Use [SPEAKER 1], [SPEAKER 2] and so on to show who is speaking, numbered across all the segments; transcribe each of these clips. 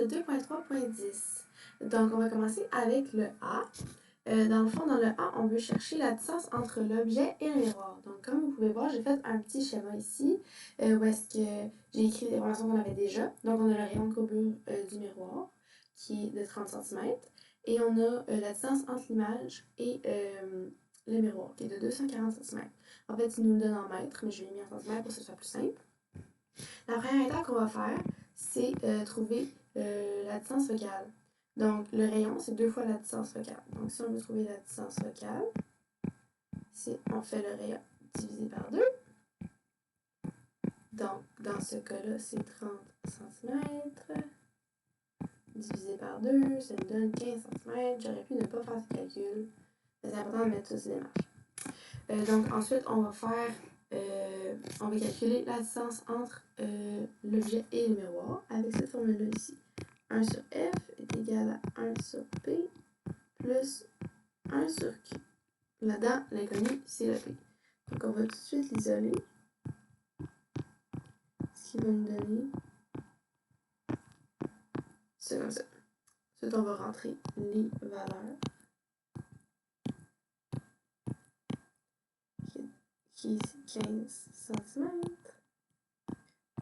[SPEAKER 1] de 2.3.10. Donc, on va commencer avec le A. Dans le fond, dans le A, on veut chercher la distance entre l'objet et le miroir. Donc, comme vous pouvez voir, j'ai fait un petit schéma ici où est-ce que j'ai écrit les informations qu'on avait déjà. Donc, on a le rayon de courbure du miroir qui est de 30 cm et on a la distance entre l'image et le miroir qui est de 240 cm. En fait, il nous le donne en mètres, mais je l'ai mis en centimètres pour que ce soit plus simple. La première étape qu'on va faire, c'est trouver la distance focale. Donc, le rayon, c'est 2 fois la distance focale. Donc, si on veut trouver la distance focale, on fait le rayon divisé par 2. Donc, dans ce cas-là, c'est 30 cm divisé par 2, ça nous donne 15 cm. J'aurais pu ne pas faire ce calcul, mais c'est important de mettre toutes ces démarches. Donc, ensuite, on va calculer la distance entre l'objet et le miroir avec cette formule-là ici. 1 sur F est égal à 1 sur P plus 1 sur Q. Là-dedans, l'inconnu, c'est le P. Donc, on va tout de suite l'isoler. Ce qui va nous donner c'est comme ça. Ensuite, on va rentrer les valeurs. Qui est 15 cm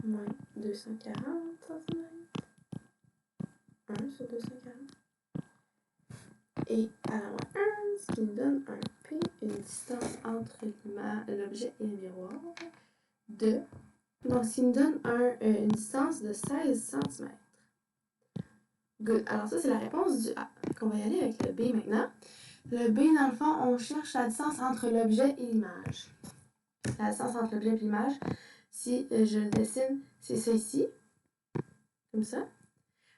[SPEAKER 1] moins 240 cm. 1 sur 240. Et à la moins 1, ce qui nous donne un P, une distance entre l'objet et le miroir de... Donc, ce qui nous donne une distance de 16 cm. Good. Alors ça, c'est la réponse du A. Donc, on va y aller avec le B maintenant. Le B, dans le fond, on cherche la distance entre l'objet et l'image. La distance entre l'objet et l'image, si je le dessine, c'est ça ici. Comme ça.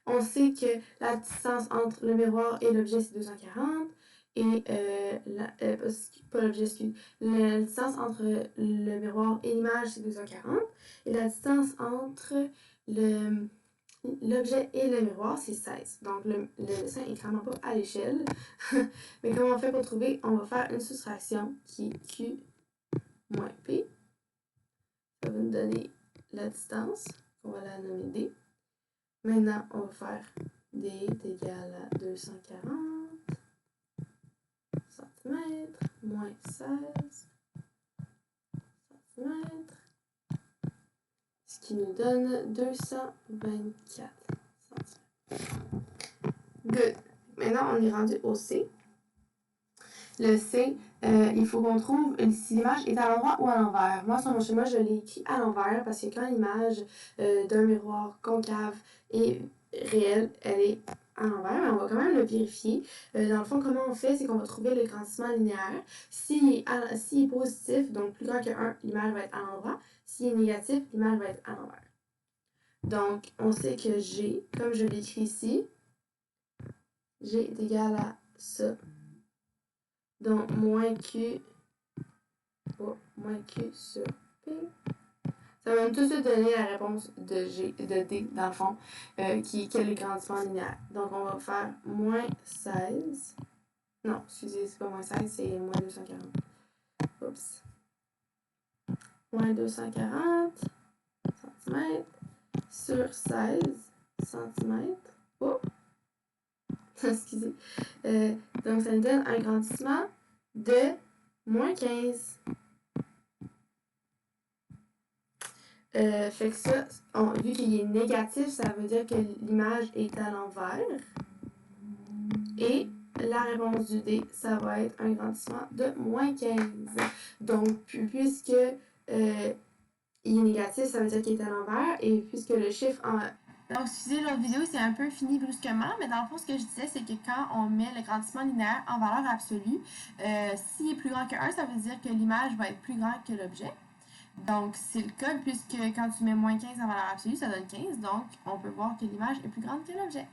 [SPEAKER 1] On sait que la distance entre le miroir et l'objet, c'est 240. Et pas l'objet, excuse. La distance entre le miroir et l'image, c'est 240. Et la distance entre l'objet et le miroir, c'est 16. Donc, le dessin est clairement pas à l'échelle. Mais comment on fait pour trouver? On va faire une soustraction qui est Q moins P. Ça va nous donner la distance. On va la nommer D. Maintenant, on va faire D est égal à 240 cm moins 16 cm. Ce qui nous donne 224 cm. Good. Maintenant, on est rendu au C. Le C, il faut qu'on trouve si l'image est à l'endroit ou à l'envers. Moi, sur mon schéma, je l'ai écrit à l'envers parce que quand l'image d'un miroir concave est réelle, elle est à l'envers, mais on va quand même le vérifier. Dans le fond, comment on fait, c'est qu'on va trouver le grandissement linéaire. S'il est positif, donc plus grand que 1, l'image va être à l'endroit. S'il est négatif, l'image va être à l'envers. Donc, on sait que G, comme je l'écris ici, G est égal à ça. Donc, moins Q sur P. Ça va tout de suite donner la réponse de D, dans le fond, qui est le grandissement linéaire. Donc, on va faire moins 16. Non, excusez, c'est pas moins 16, c'est moins 240. Oups. Moins 240 cm sur 16 cm. Oh! Excusez. Donc, ça nous donne un grandissement de moins 15. Fait que ça, vu qu'il est négatif, ça veut dire que l'image est à l'envers. Et la réponse du D, ça va être un grandissement de moins 15. Donc, puisque il est négatif, ça veut dire qu'il est à l'envers. Et puisque le chiffre en...
[SPEAKER 2] Donc, excusez, l'autre vidéo, c'est un peu fini brusquement, mais dans le fond, ce que je disais, c'est que quand on met le grandissement linéaire en valeur absolue, s'il est plus grand que 1, ça veut dire que l'image va être plus grande que l'objet. Donc, c'est le cas, puisque quand tu mets moins 15 en valeur absolue, ça donne 15. Donc, on peut voir que l'image est plus grande que l'objet.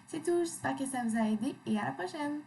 [SPEAKER 2] C'est tout, j'espère que ça vous a aidé et à la prochaine!